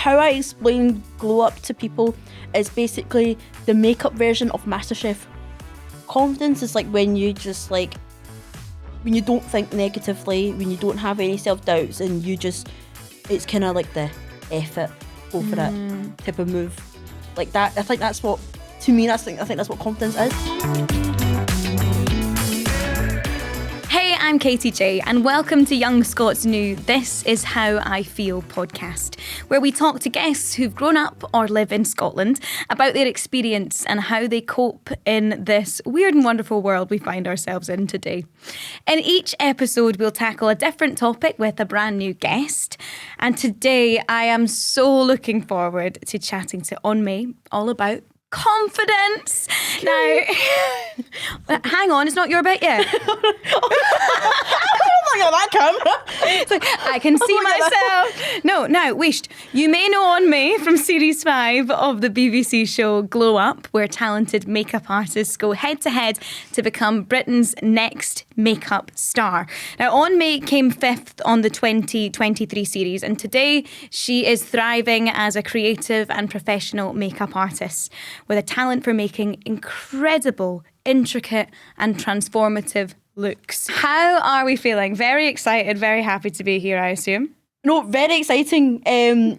how I explain glow up to people is basically the makeup version of MasterChef. Confidence is like when you just like, when you don't think negatively, when you don't have any self-doubts, and you just, it's kind of like the F it, go for it type of move. Like that, I think that's what, to me, I think that's what confidence is. Hey, I'm Katie J, and welcome to Yeung, Scot's new This Is How I Feel podcast, where we talk to guests who've grown up or live in Scotland about their experience and how they cope in this weird and wonderful world we find ourselves in today. In each episode, we'll tackle a different topic with a brand new guest. And today, I am so looking forward to chatting to Onmei all about confidence. Now, hang on, it's not your bit yet. I don't like that camera. It's like, I can see myself. No, now, wished. You may know Onmei from Series 5 of the BBC show Glow Up, where talented makeup artists go head to head to become Britain's next makeup star. Now, Onmei came 5th on the 2023 series, and today she is thriving as a creative and professional makeup artist with a talent for making incredible, intricate and transformative looks. How are we feeling? Very excited, very happy to be here, I assume. No, very exciting.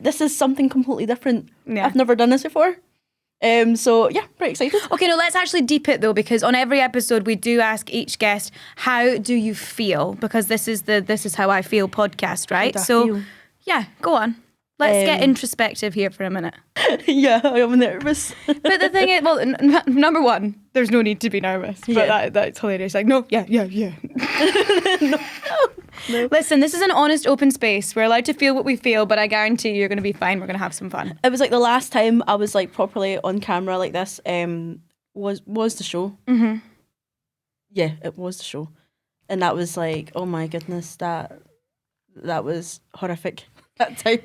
This is something completely different. Yeah. I've never done this before. So yeah, pretty excited. Okay, no, let's actually deep it though, because on every episode we do ask each guest, how do you feel? Because this is the This Is How I Feel podcast, right? Feel? Yeah, go on. Let's get introspective here for a minute. Yeah, I'm nervous. But the thing is, well, number one, there's no need to be nervous. But Yeah. that's hilarious. Like, no. No. Listen, this is an honest, open space. We're allowed to feel what we feel, but I guarantee you're going to be fine. We're going to have some fun. It was like the last time I was like properly on camera like this. Was the show. Mm-hmm. Yeah, it was the show, and that was like, oh my goodness, that was horrific that time.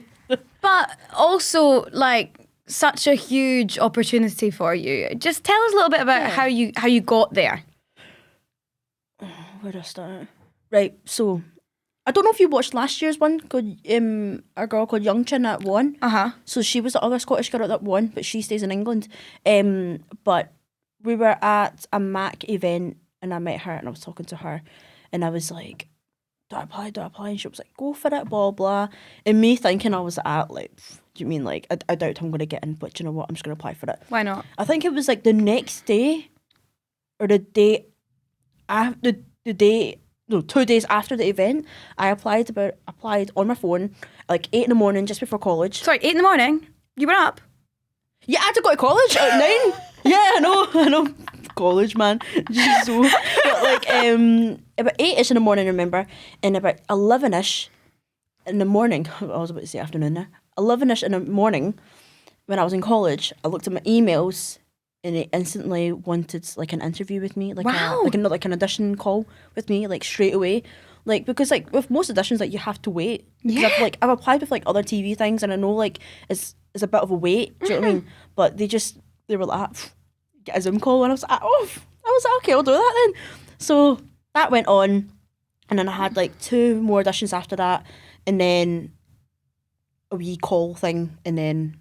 But also, like, such a huge opportunity for you. Just tell us a little bit about how you got there. Where do I start? Right, so I don't know if you watched last year's one. Called a girl called Yeung at won. So she was the other Scottish girl that won, but she stays in England. But we were at a Mac event and I met her and I was talking to her and I was like, do I apply? And she was like, go for it, blah, blah. And me thinking I was like, do you mean like, I doubt I'm going to get in, but you know what, I'm just going to apply for it. Why not? I think it was like the next day or the day after the day, no, 2 days after the event, I applied on my phone, like 8 a.m, just before college. Sorry, 8 a.m? You were up? Yeah, I had to go to college at 9. Yeah, I know. College, man. Just so. But like, about 8ish in the morning, remember, and about 11ish in the morning, I was about to say afternoon there, 11ish in the morning, when I was in college, I looked at my emails and it instantly wanted like an interview with me, like Wow. like an audition call with me, like straight away. Like, because like with most auditions, like you have to wait. 'Cause Yeah. I've applied with like other TV things and I know like it's a bit of a wait, do you know what I mean? But they were like, get a Zoom call, and I was like, okay, I'll do that then. So that went on, and then I had like 2 more auditions after that, and then a wee call thing, and then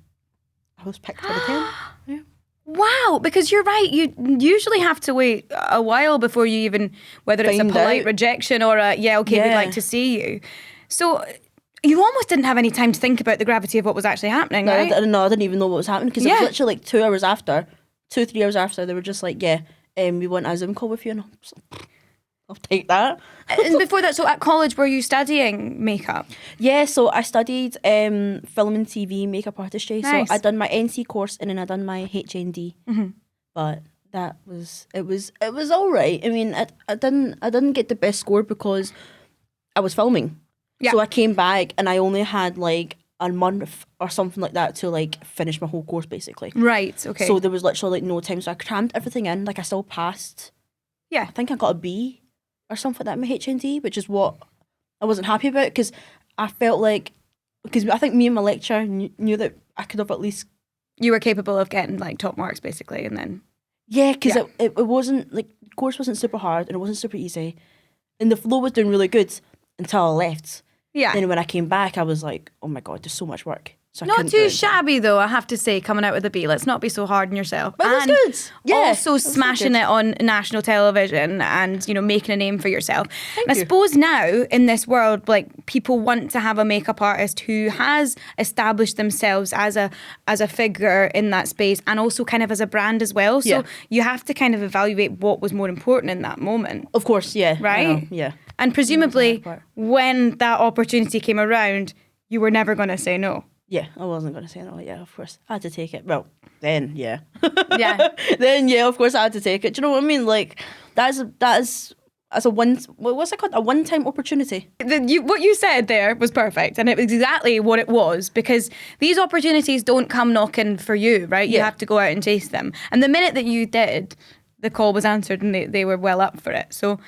I was picked for the 10. Yeah. Wow, because you're right. You usually have to wait a while before you even, whether it's a Find polite out. rejection or we'd Yeah. like to see you. So you almost didn't have any time to think about the gravity of what was actually happening, No, right? I didn't even know what was happening because it Yeah. was literally like 2 hours after, 3 hours after, they were just like, yeah, we want a Zoom call with you, and I was like, I'll take that. And before that, so at college, were you studying makeup? Yeah, so I studied film and TV makeup artistry. Nice. So I done my NC course and then I done my HND. Mm-hmm. But it was all right. I mean, I didn't get the best score because I was filming. Yeah. So I came back and I only had like a month or something like that to like finish my whole course basically. Right, okay. So there was literally like no time. So I crammed everything in. Like I still passed. yeah. I think I got a B or something like that in my HND, which is what I wasn't happy about because I felt like, because I think me and my lecturer knew that I could have at least... You were capable of getting like top marks basically, and then... Yeah, because Yeah. it wasn't, like, the course wasn't super hard and it wasn't super easy. And the flow was doing really good until I left. Yeah. Then when I came back, I was like, oh my God, there's so much work. So not too shabby though, I have to say, coming out with a B. Let's not be so hard on yourself. But it was good. Yeah, also smashing it on national television and, you know, making a name for yourself. Thank I you. suppose now in this world, like, people want to have a makeup artist who has established themselves as a figure in that space and also kind of as a brand as well. So you have to kind of evaluate what was more important in that moment. Of course, yeah. Right? Yeah. And presumably when that opportunity came around, you were never going to say no. Yeah, I wasn't going to say no. Yeah, of course. I had to take it. Well, then, yeah. Yeah. Then, yeah, of course I had to take it. Do you know what I mean? Like, that's a what's it called? A one-time opportunity. What you said there was perfect. And it was exactly what it was, because these opportunities don't come knocking for you, right? You have to go out and chase them. And the minute that you did, the call was answered and they were well up for it. So,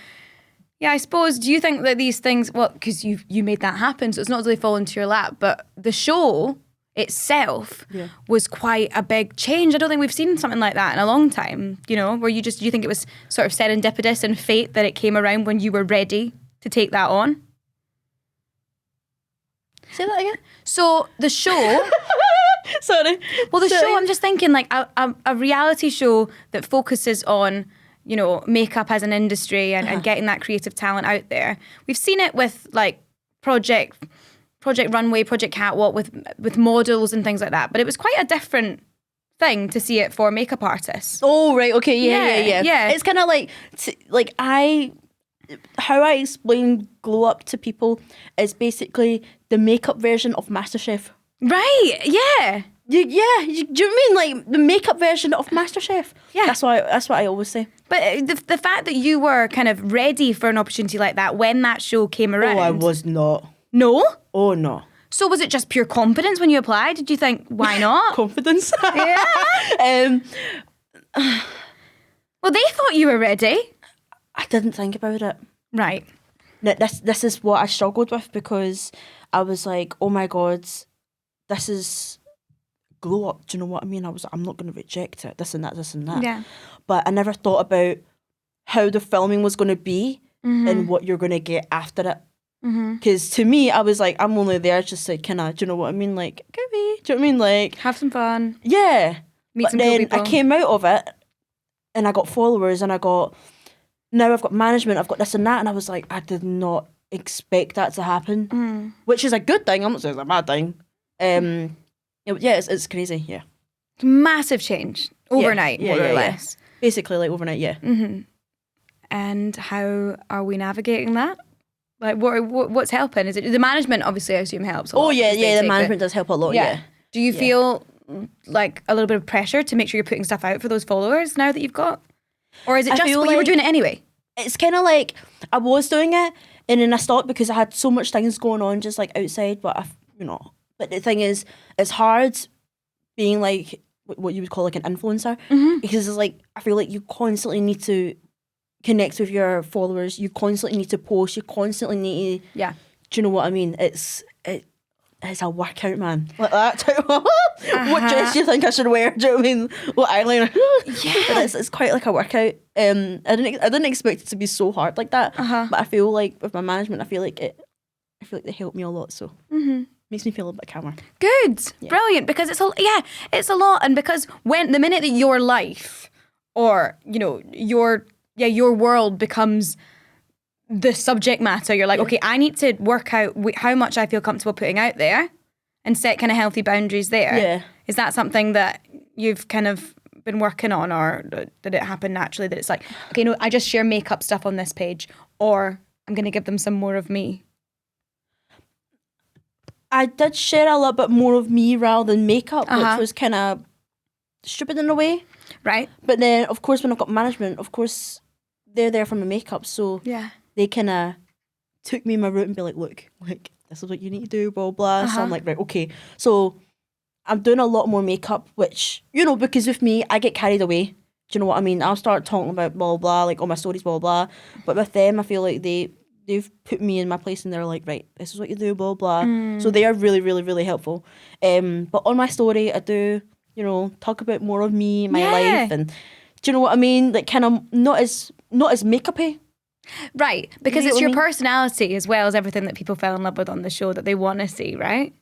yeah, I suppose, do you think that these things, well, because you made that happen, so it's not really fall into your lap, but the show itself was quite a big change. I don't think we've seen something like that in a long time, you know, where do you think it was sort of serendipitous and fate that it came around when you were ready to take that on? Say that again? So the show... Sorry. Well, the show, I'm just thinking like a reality show that focuses on, you know, makeup as an industry and getting that creative talent out there. We've seen it with like Project Runway, Project Catwalk with models and things like that. But it was quite a different thing to see it for makeup artists. Oh, right. Okay. Yeah. It's kind of like how I explain Glow Up to people is basically the makeup version of MasterChef. Right. Yeah. Do you know what I mean? Like the makeup version of MasterChef. Yeah. That's what I always say. But the fact that you were kind of ready for an opportunity like that when that show came around. Oh, I was not. No? Oh, no. So was it just pure confidence when you applied? Did you think, why not? Confidence? Yeah. Well, they thought you were ready. I didn't think about it. Right. This is what I struggled with, because I was like, oh my God, this is Glow Up. Do you know what I mean? I'm not going to reject it. This and that. Yeah. But I never thought about how the filming was going to be and what you're going to get after it. Because to me, I was like, I'm only there just like, do you know what I mean? Like, do you know what I mean? Like, have some fun. Yeah. Meet some cool people. I came out of it and I got followers and now I've got management, I've got this and that. And I was like, I did not expect that to happen, which is a good thing. I'm not saying it's a bad thing. It's crazy. Yeah. Massive change overnight, more or less. Basically, like overnight, yeah. And how are we navigating that? Like, what's helping? Is it the management? Obviously, I assume helps a lot. Oh yeah. The management does help a lot. Yeah. Do you feel like a little bit of pressure to make sure you're putting stuff out for those followers now that you've got, or is it just you were doing it anyway? It's kind of like I was doing it, and then I stopped because I had so much things going on, just like outside. But But the thing is, it's hard being like what you would call like an influencer, because it's like I feel like you constantly need to connect with your followers. You constantly need to post. You constantly need to. Yeah. Do you know what I mean? It's a workout, man. Like that. What dress do you think I should wear? Do you know what I mean? What eyeliner? Yeah. It's quite like a workout. I didn't expect it to be so hard like that. But I feel like with my management, I feel like they helped me a lot. So. Makes me feel a little bit calmer. Good. Yeah. Brilliant. Because it's a lot. And because when the minute that your life or, your world becomes the subject matter, you're like, okay, I need to work out how much I feel comfortable putting out there and set kind of healthy boundaries there. Yeah. Is that something that you've kind of been working on, or did it happen naturally that it's like, okay, no, I just share makeup stuff on this page, or I'm going to give them some more of me? I did share a little bit more of me rather than makeup, which was kind of stupid in a way. Right. But then, of course, when I've got management, of course, they're there for my makeup. So they kind of took me in my route and be like, look, like, this is what you need to do, blah, blah. So I'm like, right, okay. So I'm doing a lot more makeup, which, because with me, I get carried away. Do you know what I mean? I'll start talking about blah, blah, like all my stories, blah, blah. But with them, I feel like they've put me in my place and they're like, right, this is what you do, blah, blah. So they are really, really, really helpful. But on my story, I do, talk about more of me, my life. And do you know what I mean? Like kind of not as makeup-y. Right, because it's your personality as well as everything that people fell in love with on the show that they want to see, right?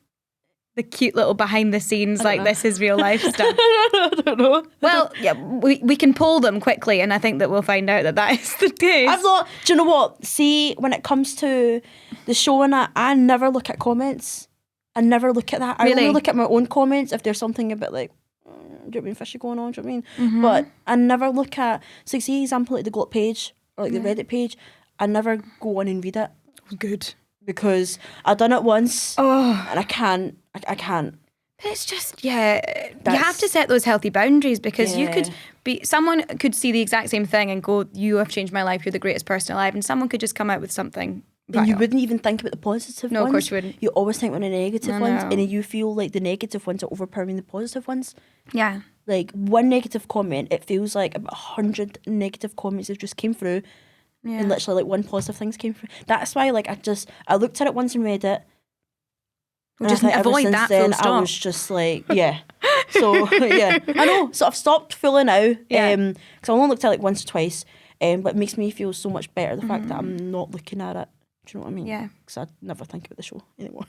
the cute little behind the scenes, like this is real life stuff? I don't know. Well, yeah, we can poll them quickly, and I think that we'll find out that is the case. I've not. Do you know what? See, when it comes to the show and that, I never look at comments. I never look at that. I only look at my own comments if there's something a bit like, do you know what I mean, fishy going on, do you know what I mean? But I never look at, so see, example, like the Glot page, or like the Reddit page, I never go on and read it. Good. Because I've done it once, and I can't. But it's just, you have to set those healthy boundaries, because you could be, someone could see the exact same thing and go, you have changed my life, you're the greatest person alive, and someone could just come out with something. And you wouldn't even think about the positive ones. No, of course you wouldn't. You always think about the negative ones, and you feel like the negative ones are overpowering the positive ones. Yeah. Like, one negative comment, it feels like about 100 negative comments that just came through, and literally like one positive things came through. That's why, like, I looked at it once and read it. Just avoid that full stop. I was just like, So, I know. So I've stopped fully now, because I only looked at it like once or twice, but it makes me feel so much better, the fact that I'm not looking at it. Do you know what I mean? Yeah. Because I never think about the show anymore.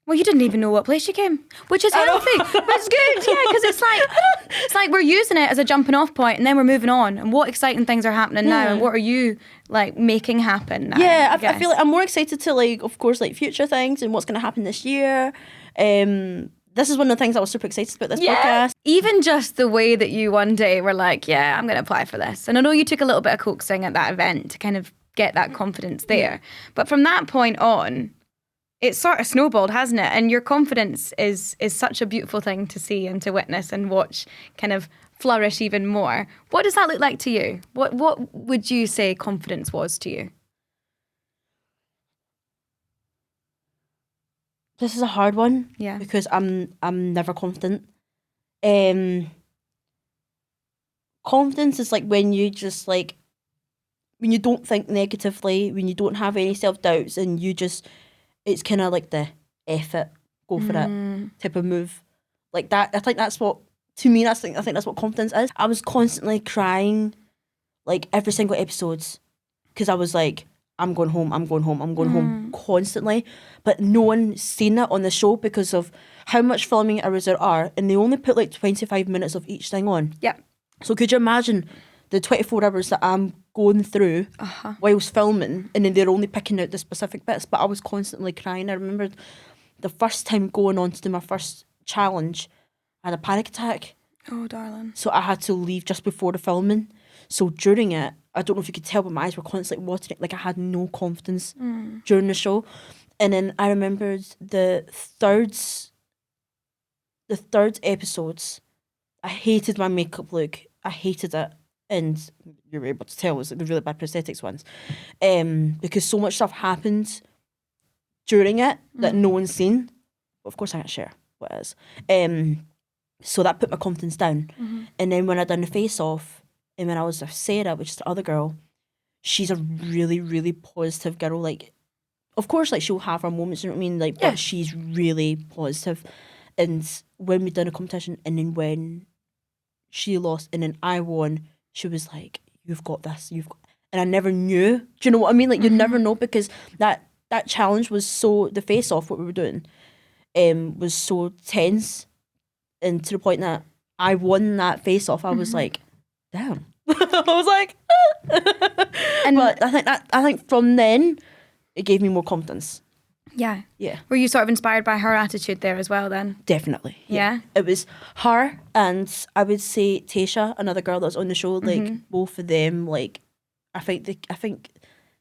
Well, you didn't even know what place you came, which is healthy. But it's good, because it's like we're using it as a jumping off point, and then we're moving on. And what exciting things are happening now, and what are you like making happen now? Yeah, I feel like I'm more excited to, like, of course, like future things and what's going to happen this year. This is one of the things I was super excited about this podcast. Even just the way that you one day were like, I'm going to apply for this. And I know you took a little bit of coaxing at that event to kind of get that confidence there. But from that point on, it's sort of snowballed, hasn't it? And your confidence is such a beautiful thing to see and to witness and watch kind of flourish even more. What does that look like to you? What would you say confidence was to you? This is a hard one. Yeah. Because I'm never confident. Confidence is like when you just like, when you don't think negatively, when you don't have any self-doubts, and you just, it's kind of like the F it, go for it type of move. Like that, I think that's what, to me, I think that's what confidence is. I was constantly crying, like every single episode, because I was like, I'm going home, I'm going home, I'm going home, constantly. But no one's seen it on the show because of how much filming hours there are, and they only put like 25 minutes of each thing on. Yeah. So could you imagine the 24 hours that I'm going through whilst filming, and then they're only picking out the specific bits, but I was constantly crying. I remember the first time going on to do my first challenge, I had a panic attack. Oh, darling. So I had to leave just before the filming. So during it, I don't know if you could tell, but my eyes were constantly watering. Like I had no confidence during the show. And then I remembered the third episodes, I hated my makeup look. I hated it. And you were able to tell it was like the really bad prosthetics ones. Because so much stuff happened during it that no one's seen. Of course I can't share what it is. So that put my confidence down. And then when I done the face-off, and when I was with Sarah, which is the other girl, she's a really, really positive girl. Like, of course, like she'll have her moments, you know what I mean? Like, but she's really positive. And when we done a competition, and then when she lost and then I won, she was like, you've got this, and I never knew. Do you know what I mean? Like, you never know, because that challenge was so, the face-off, what we were doing, was so tense, and to the point that I won that face-off, I was like, damn. I was like, but I think from then, it gave me more confidence. Yeah. Yeah. Were you sort of inspired by her attitude there as well then? Definitely. Yeah. It was her, and I would say Tasha, another girl that was on the show, like both of them, like I think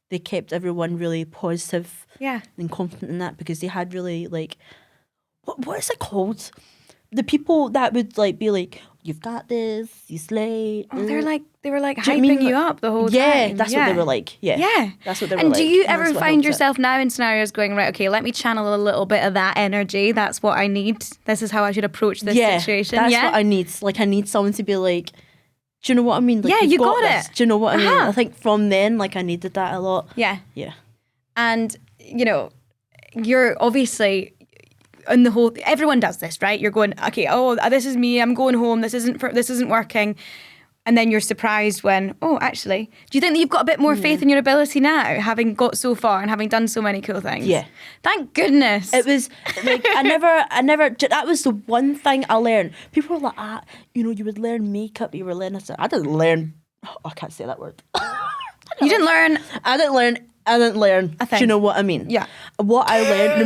they kept everyone really positive and confident in that, because they had really like, what is it called? The people that would like be like, you've got this, you slay. Oh, they were like Do you hyping mean, you up the whole time. Yeah, that's what they were like. Yeah. That's what they were like. And do you And ever that's what find helped yourself now in scenarios going, right, okay, let me channel a little bit of that energy. That's what I need. This is how I should approach this situation. That's what I need. Like, I need someone to be like, do you know what I mean? Like, yeah, you got this. it. Do you know what I mean? I think from then, like, I needed that a lot. Yeah. Yeah. And, you know, you're obviously... And the whole, everyone does this, right? You're going, okay, this is me, I'm going home, this isn't working. And then you're surprised when, oh, actually, do you think that you've got a bit more faith in your ability now, having got so far and having done so many cool things? Yeah. Thank goodness. It was like, I never, that was the one thing I learned. People were like, you would learn makeup, you were learning. I didn't learn, I can't say that word. You didn't learn? I didn't learn. A thing. Do you know what I mean? Yeah. What I learned, the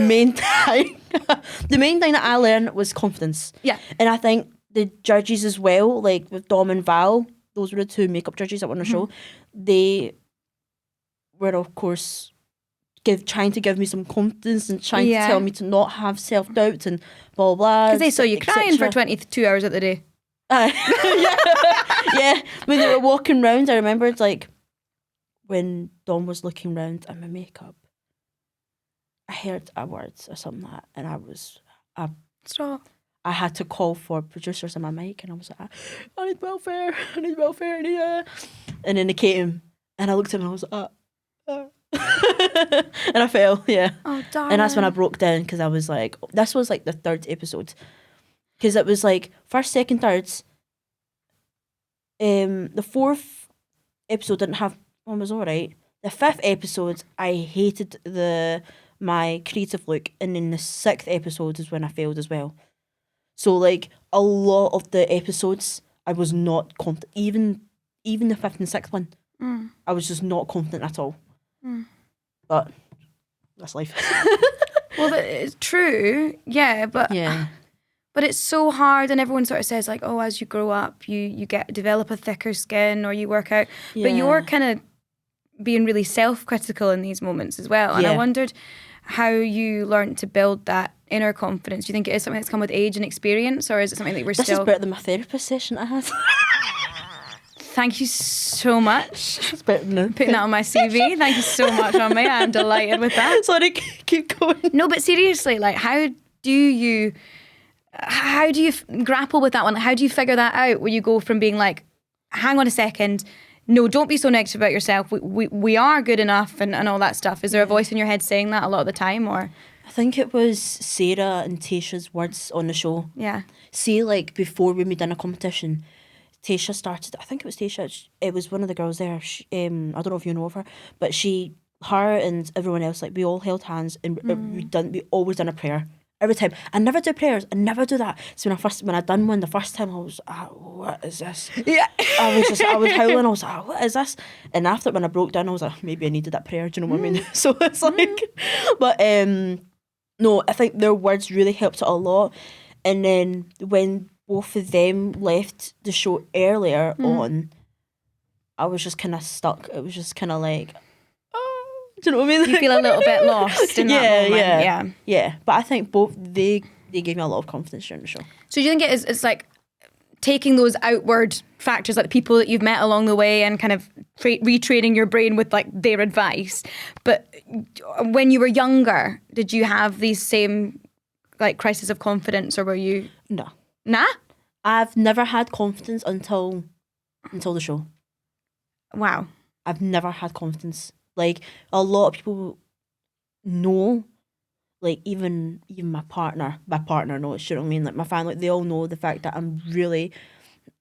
main thing that I learned was confidence. Yeah. And I think the judges as well, like with Dom and Val, those were the two makeup judges that were on the show. They were, of course, trying to give me some confidence and trying to tell me to not have self-doubt and blah, blah. Because they saw you crying for 22 hours of the day. Yeah. When they were walking round, I remembered, like, when Dom was looking round at my makeup, I heard a word or something like that, and Stop. I had to call for producers on my mic, and I was like, I need welfare, and then they came, and I looked at him, and I was like, and I fell, yeah. Oh, darling. And that's when I broke down, because I was like, this was like the third episode, because it was like first, second, thirds. The fourth episode didn't have one, was alright. The fifth episode, I hated my creative look, and then the sixth episode is when I failed as well. So like a lot of the episodes, I was not confident. Even the fifth and sixth one, I was just not confident at all. But that's life. Well, it's true, yeah, but it's so hard, and everyone sort of says like, oh, as you grow up, you develop a thicker skin, or you work out. Yeah. But you're kind of being really self-critical in these moments as well. And I wondered how you learned to build that inner confidence. Do you think it is something that's come with age and experience, or is it something that we're This still... is better than my therapist session I had. Thank you so much. It's better than Putting that on my CV. Thank you so much, Romy. I'm delighted with that. Sorry, keep going. No, but seriously, like, how do you grapple with that one? Like, how do you figure that out, where you go from being like, hang on a second, no, don't be so negative about yourself, we are good enough, and all that stuff? Is there a voice in your head saying that a lot of the time, or? I think it was Sarah and Tasha's words on the show. Yeah. See, like, before when we done a competition, Tasha started, I think it was Tasha, it was one of the girls there, she, I don't know if you know of her, but her and everyone else, like, we all held hands, and we always done a prayer. Every time. I never do prayers. I never do that. So when I done one the first time, I was, what is this? Yeah. I was howling. I was like, what is this? And after, when I broke down, I was like, maybe I needed that prayer. Do you know what I mean? So it's like, but no, I think their words really helped it a lot. And then when both of them left the show earlier on, I was just kind of stuck. It was just kind of like, do you know what I mean? You feel a little bit lost in that moment. Yeah. But I think both, they gave me a lot of confidence during the show. So do you think it's like taking those outward factors, like the people that you've met along the way, and kind of retraining your brain with like their advice? But when you were younger, did you have these same like crisis of confidence, or were you? No. Nah? I've never had confidence until the show. Wow. I've never had confidence. Like, a lot of people know, like, even my partner knows, you know what I mean? Like, my family, they all know the fact that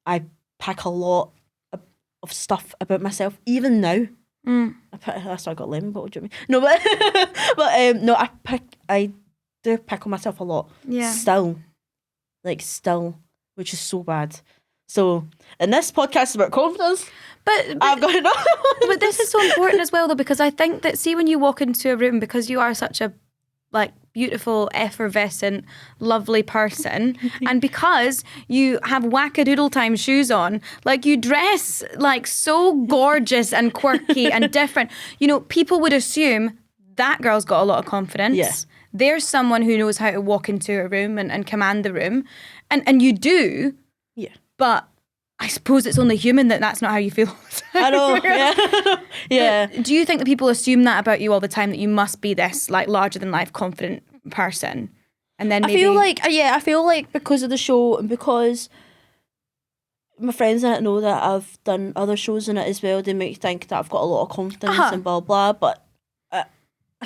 I pack a lot of stuff about myself, even now. That's why I got lemon bottle, do you know what I mean? No, but no, I do pick on myself a lot. Yeah. Still, which is so bad. So, and this podcast is about confidence. But I've got it on. But this is so important as well, though, because I think that, see, when you walk into a room, because you are such a like beautiful, effervescent, lovely person, and because you have wackadoodle time shoes on, like, you dress like so gorgeous and quirky and different, you know, people would assume that girl's got a lot of confidence. Yeah. There's someone who knows how to walk into a room and command the room, and you do. Yeah. But I suppose it's only human that that's not how you feel. I know, yeah. Yeah. But do you think that people assume that about you all the time, that you must be this like larger than life confident person? And then maybe... I feel like because of the show, and because my friends in it know that I've done other shows in it as well, they might think that I've got a lot of confidence and blah blah. But I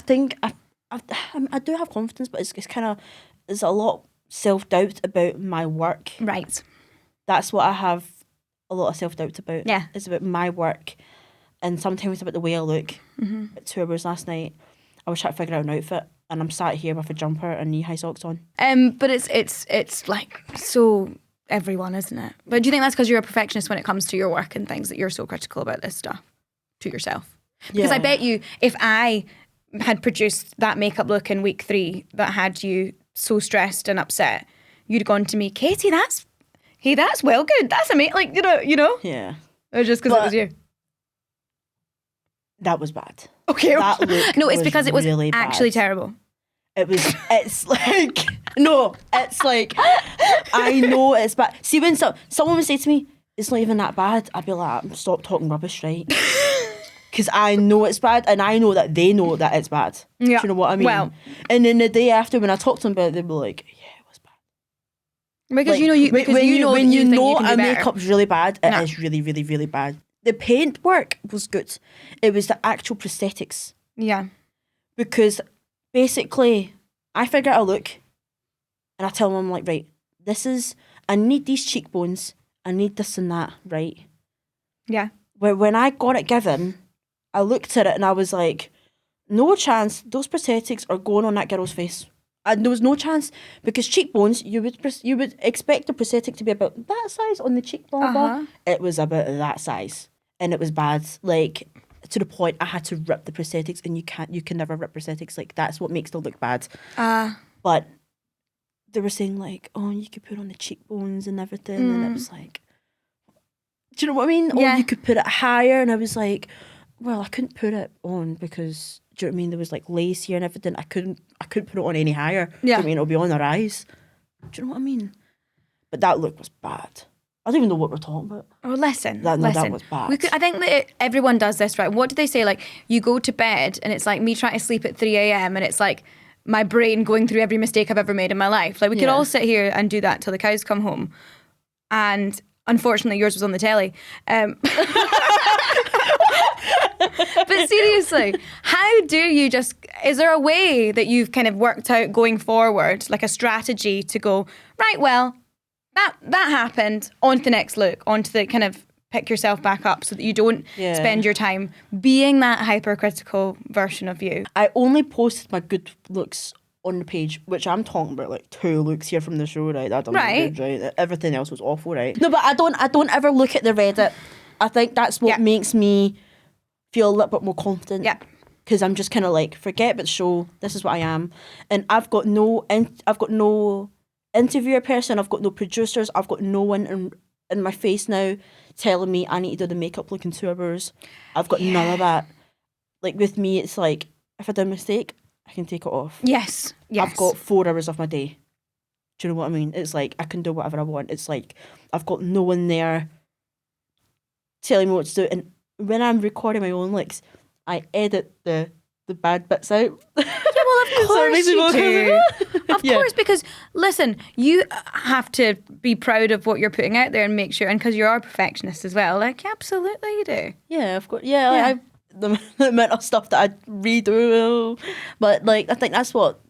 think I do have confidence, but it's kind of, there's a lot of self-doubt about my work. Right. That's what I have a lot of self-doubt about. Yeah. It's about my work, and sometimes it's about the way I look. At 2 hours last night, I was trying to figure out an outfit, and I'm sat here with a jumper and knee-high socks on. But it's like so everyone, isn't it? But do you think that's because you're a perfectionist when it comes to your work and things, that you're so critical about this stuff to yourself? Because I bet you, if I had produced that makeup look in week 3 that had you so stressed and upset, you'd gone to me, Katie, that's well good. That's amazing. Like, you know? Yeah. Or just because it was you? That was bad. Okay. That look no, it's because it was really actually bad. terrible. It's like, no, it's like, I know it's bad. See, when someone would say to me, it's not even that bad, I'd be like, stop talking rubbish, right? Because I know it's bad, and I know that they know that it's bad. Yeah. Do you know what I mean? Well, and then the day after, when I talked to them about it, they'd be like, yeah, it was bad. Because like, when you know a better. makeup's really bad, it is really, really, really bad. The paint work was good. It was the actual prosthetics. Yeah. Because basically, I figure out a look, and I tell them, I'm like, right, I need these cheekbones, I need this and that, right? Yeah. Where when I got it given, I looked at it and I was like, no chance those prosthetics are going on that girl's face. And there was no chance, because cheekbones, you would expect the prosthetic to be about that size on the cheekbone. It was about that size, and it was bad. Like, to the point I had to rip the prosthetics, and you can never rip prosthetics. Like, that's what makes them look bad. But they were saying like, oh, you could put on the cheekbones and everything, and it was like, do you know what I mean? Yeah. Or you could put it higher, and I was like, well, I couldn't put it on because, do you know what I mean? There was like lace here and everything. I couldn't put it on any higher. Do you know what I mean? It'll be on their eyes. Do you know what I mean? But that look was bad. I don't even know what we're talking about. Oh, listen. That was bad. I think that everyone does this, right? What do they say? Like, you go to bed and it's like me trying to sleep at 3 a.m. and it's like my brain going through every mistake I've ever made in my life. Like, we could all sit here and do that till the cows come home. And unfortunately, yours was on the telly. But seriously, how do you is there a way that you've kind of worked out going forward, like a strategy to go, right, well, that happened, on to the next look, on to the kind of pick yourself back up so that you don't spend your time being that hypercritical version of you? I only posted my good looks on the page, which I'm talking about like 2 looks here from the show, right? That doesn't look good, right? Everything else was awful, right? No, but I don't ever look at the Reddit. I think that's what makes me feel a little bit more confident. Yeah. Because I'm just kind of like, forget about the show. This is what I am, and I've got no interviewer person. I've got no producers. I've got no one in my face now telling me I need to do the makeup look in 2 hours. I've got none of that. Like, with me, it's like, if I do a mistake, I can take it off. Yes. I've got 4 hours of my day. Do you know what I mean? It's like, I can do whatever I want. It's like, I've got no one there telling me what to do. And when I'm recording my own looks, I edit the bad bits out. Yeah, well, of course you do. Of course, because listen, you have to be proud of what you're putting out there and make sure, and because you are a perfectionist as well, like, absolutely you do. Yeah, of course. Yeah. The amount of stuff that I redo, but like, I think that's what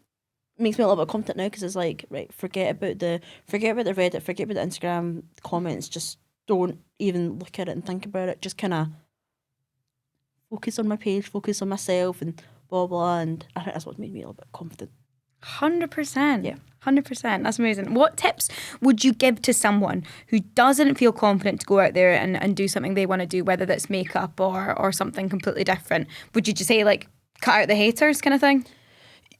makes me a little bit confident now, because it's like, right, forget about the Reddit, forget about the Instagram comments, just don't even look at it and think about it. Just kind of focus on my page, focus on myself, and blah blah. And I think that's what made me a little bit confident. 100%. Yeah. 100%. That's amazing. What tips would you give to someone who doesn't feel confident to go out there and do something they want to do, whether that's makeup or something completely different? Would you just say, like, cut out the haters kind of thing?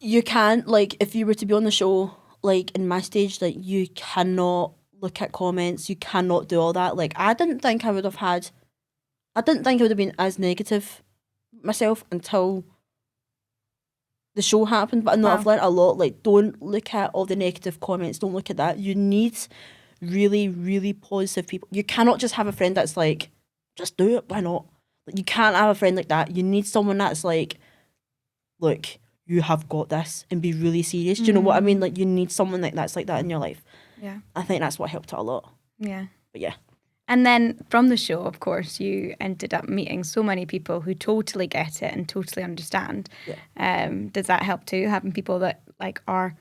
You can't, like, if you were to be on the show, like, in my stage, like, you cannot look at comments, you cannot do all that. Like, I didn't think I would have been as negative myself until the show happened, but I know I've learned a lot. Like, don't look at all the negative comments, don't look at that. You need really, really positive people. You cannot just have a friend that's like, just do it, why not? Like, you can't have a friend like that. You need someone that's like, look, you have got this, and be really serious. Do you know what I mean? Like, you need someone that's like that in your life. Yeah. I think that's what helped out a lot. Yeah. But yeah. And then from the show, of course, you ended up meeting so many people who totally get it and totally understand. Yeah. Does that help too, having people that, like, are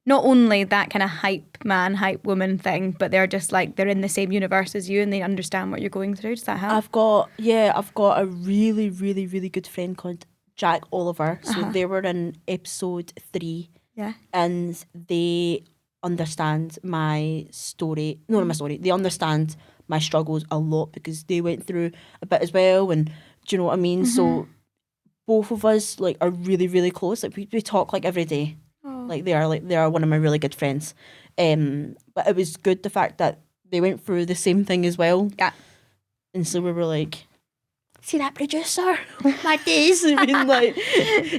not only that kind of hype man, hype woman thing, but they're just like, they're in the same universe as you and they understand what you're going through. Does that help? I've got a really, really, really good friend called Jack Oliver. So they were in episode 3. Yeah. And they understand my story. No, not my story. They understand my struggles a lot because they went through a bit as well. And do you know what I mean? So both of us like are really, really close. Like we talk like every day. Like they are one of my really good friends. But it was good the fact that they went through the same thing as well. Yeah. And so we were like, see that producer? My days. I mean, like,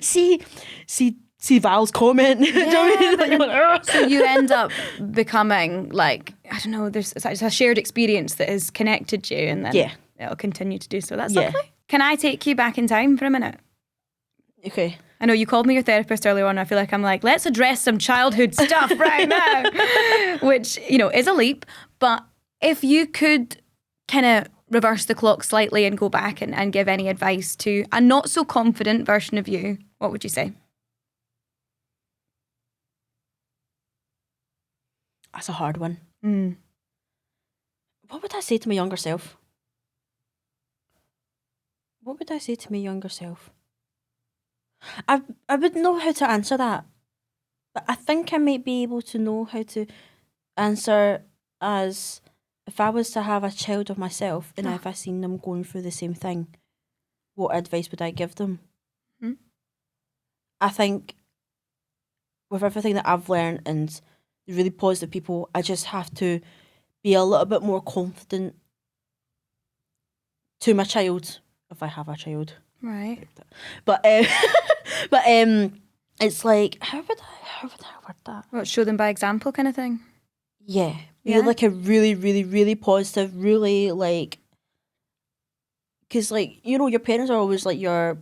see Val's comment. Yeah, Do you know what I mean? Like, so you end up becoming like, I don't know, there's a shared experience that has connected you and then it'll continue to do so. That's lovely. Can I take you back in time for a minute? Okay. I know you called me your therapist earlier on. I feel like I'm like, let's address some childhood stuff right now, which, you know, is a leap. But if you could kind of reverse the clock slightly and go back and give any advice to a not so confident version of you, what would you say? That's a hard one. What would I say to my younger self? What would I say to my younger self? I wouldn't know how to answer that. But I think I might be able to know how to answer as if I was to have a child of myself and if I seen them going through the same thing, what advice would I give them? I think with everything that I've learned and the really positive people, I just have to be a little bit more confident to my child if I have a child. Right. But it's like how would I word that? What, show them by example kind of thing? Yeah. Be like a really, really, really positive, really like, because like, you know, your parents are always like your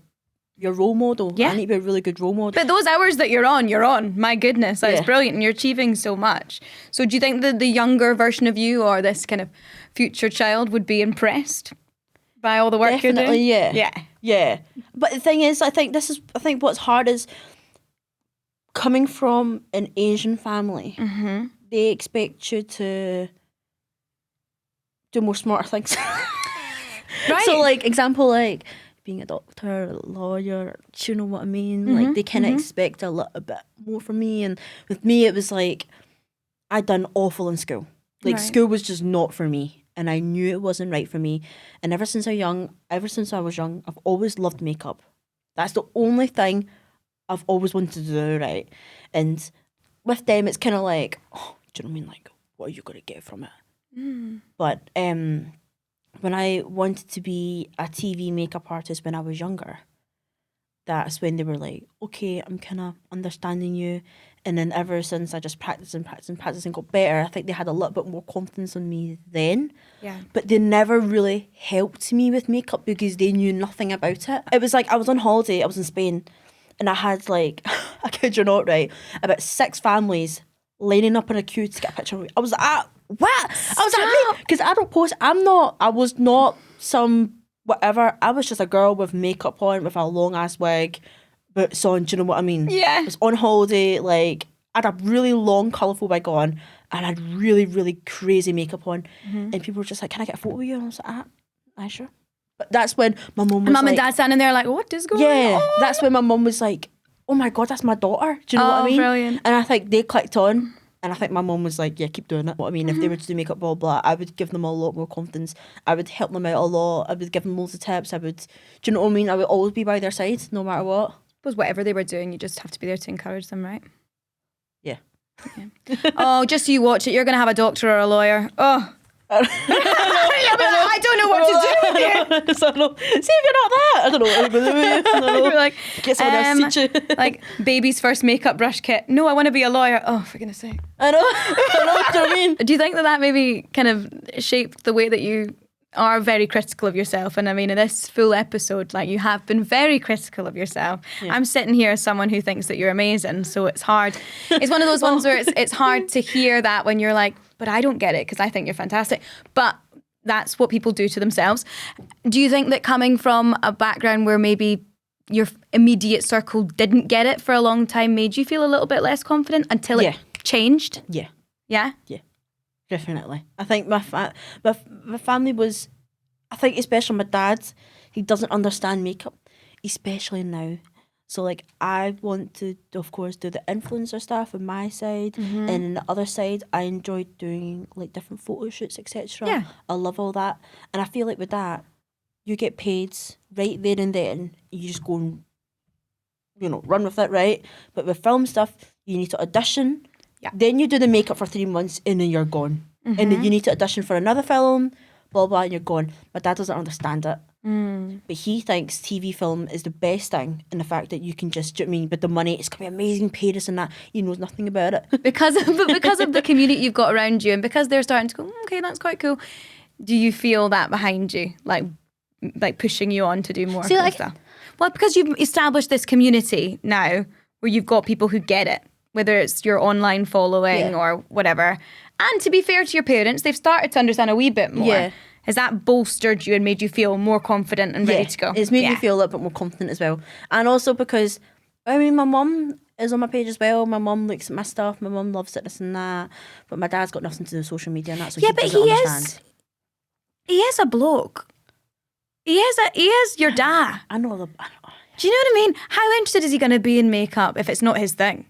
role model. Yeah. I need to be a really good role model. But those hours that you're on, my goodness, that's brilliant and you're achieving so much. So do you think that the younger version of you or this kind of future child would be impressed by all the work you're doing? Yeah. But the thing is, I think what's hard is coming from an Asian family, they expect you to do more smarter things. Right. So like example, like being a doctor, a lawyer, do you know what I mean? Like they kind of expect a little bit more from me. And with me, it was like, I'd done awful in school. Like school was just not for me. And I knew it wasn't right for me. And ever since I was young, I've always loved makeup. That's the only thing I've always wanted to do, right? And with them, it's kind of like, oh, do you know what I mean? Like, what are you going to get from it? But when I wanted to be a TV makeup artist when I was younger, that's when they were like, okay, I'm kind of understanding you. And then ever since I just practiced and got better, I think they had a little bit more confidence in me then. Yeah. But they never really helped me with makeup because they knew nothing about it. It was like I was on holiday, I was in Spain, and I had like, I kid you not, right, about 6 families lining up in a queue to get a picture of me. I was like, what? I was like, because I don't post, I was not some whatever. I was just a girl with makeup on, with a long ass wig, boots on, do you know what I mean? Yeah. I was on holiday, like, I had a really long, colourful wig on, and I had really, really crazy makeup on. And people were just like, can I get a photo of you? And I was like, aye, sure. But that's when my mum was Mum like, and dad standing there like, what is going on? yeah, that's when my mum was like, oh my God, that's my daughter. Do you know what I mean? Brilliant. And I think they clicked on. And I think my mum was like, yeah, keep doing it. What I mean, if they were to do makeup, blah, blah, I would give them a lot more confidence. I would help them out a lot. I would give them loads of tips. Do you know what I mean? I would always be by their side, no matter what. I suppose whatever they were doing, you just have to be there to encourage them, right? Yeah. Oh, just so you watch it, you're going to have a doctor or a lawyer. Oh. I don't know what to do with you. See if you're not that. I don't know what to do with you. You're like, get someone else to teach you. Like baby's first makeup brush kit. No, I want to be a lawyer. Oh, for goodness sake. I know what I mean. Do you think that maybe kind of shaped the way that you are very critical of yourself? And I mean, in this full episode, like, you have been very critical of yourself. Yeah. I'm sitting here as someone who thinks that you're amazing, so it's hard. It's one of those ones where it's hard to hear that when you're like, but I don't get it because I think you're fantastic. But that's what people do to themselves. Do you think that coming from a background where maybe your immediate circle didn't get it for a long time made you feel a little bit less confident until it changed? Yeah. Yeah? Yeah. Definitely. I think my family was, I think especially my dad, he doesn't understand makeup, especially now. So like I want to, of course, do the influencer stuff on my side, and on the other side, I enjoy doing like different photo shoots, etc. Yeah. I love all that, and I feel like with that, you get paid right there and then. You just go and run with it, right? But with film stuff, you need to audition. Yeah. Then you do the makeup for 3 months, and then you're gone. And then you need to audition for another film, blah blah, and you're gone. My dad doesn't understand it. But he thinks TV film is the best thing, and the fact that you can just, do you know what I mean, with the money, it's gonna be amazing, pay this and that. He knows nothing about it. Because of the community you've got around you, and because they're starting to go, okay, that's quite cool. Do you feel that behind you, like pushing you on to do more stuff? Well, because you've established this community now where you've got people who get it, whether it's your online following or whatever. And to be fair to your parents, they've started to understand a wee bit more. Yeah. Has that bolstered you and made you feel more confident and ready to go? It's made me feel a little bit more confident as well. And also because, I mean, my mum is on my page as well. My mum looks at my stuff. My mum loves it, this and that. But my dad's got nothing to do with social media and that, so he doesn't understand. He is a bloke. He is your dad. I know. Do you know what I mean? How interested is he going to be in makeup if it's not his thing?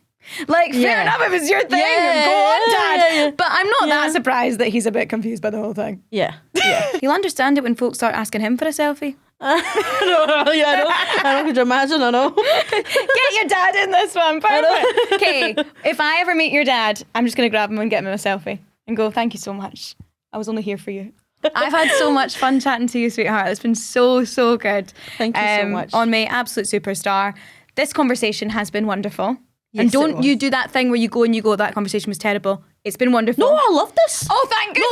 Like, fair enough if it's your thing. Go on, Dad. Yeah. But I'm not that surprised that he's a bit confused by the whole thing. Yeah. He'll understand it when folks start asking him for a selfie. I know. Could you imagine? I know. Get your dad in this one. Perfect. Okay, if I ever meet your dad, I'm just going to grab him and get him a selfie and go, thank you so much. I was only here for you. I've had so much fun chatting to you, sweetheart. It's been so, so good. Thank you so much. On my absolute superstar. This conversation has been wonderful. Yes, and don't you do that thing where you go, that conversation was terrible. It's been wonderful. No, I love this. Oh, thank goodness.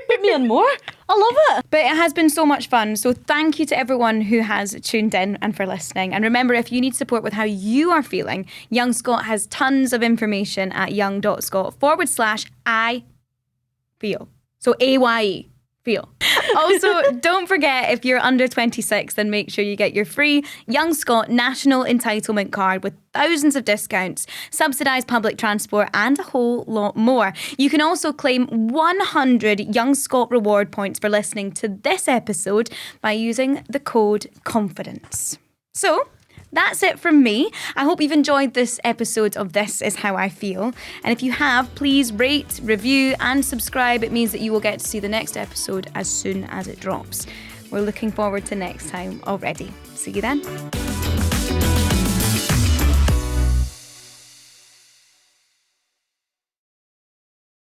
Put me in more. I love it. But it has been so much fun. So thank you to everyone who has tuned in and for listening. And remember, if you need support with how you are feeling, Yeung Scot has tons of information at yeung.scot/AyeFeel. So AYE. Feel. Also, don't forget, if you're under 26, then make sure you get your free Yeung Scot National Entitlement Card with thousands of discounts, subsidised public transport, and a whole lot more. You can also claim 100 Yeung Scot reward points for listening to this episode by using the code CONFIDENCE. So, that's it from me. I hope you've enjoyed this episode of This Is How I Feel. And if you have, please rate, review and subscribe. It means that you will get to see the next episode as soon as it drops. We're looking forward to next time already. See you then.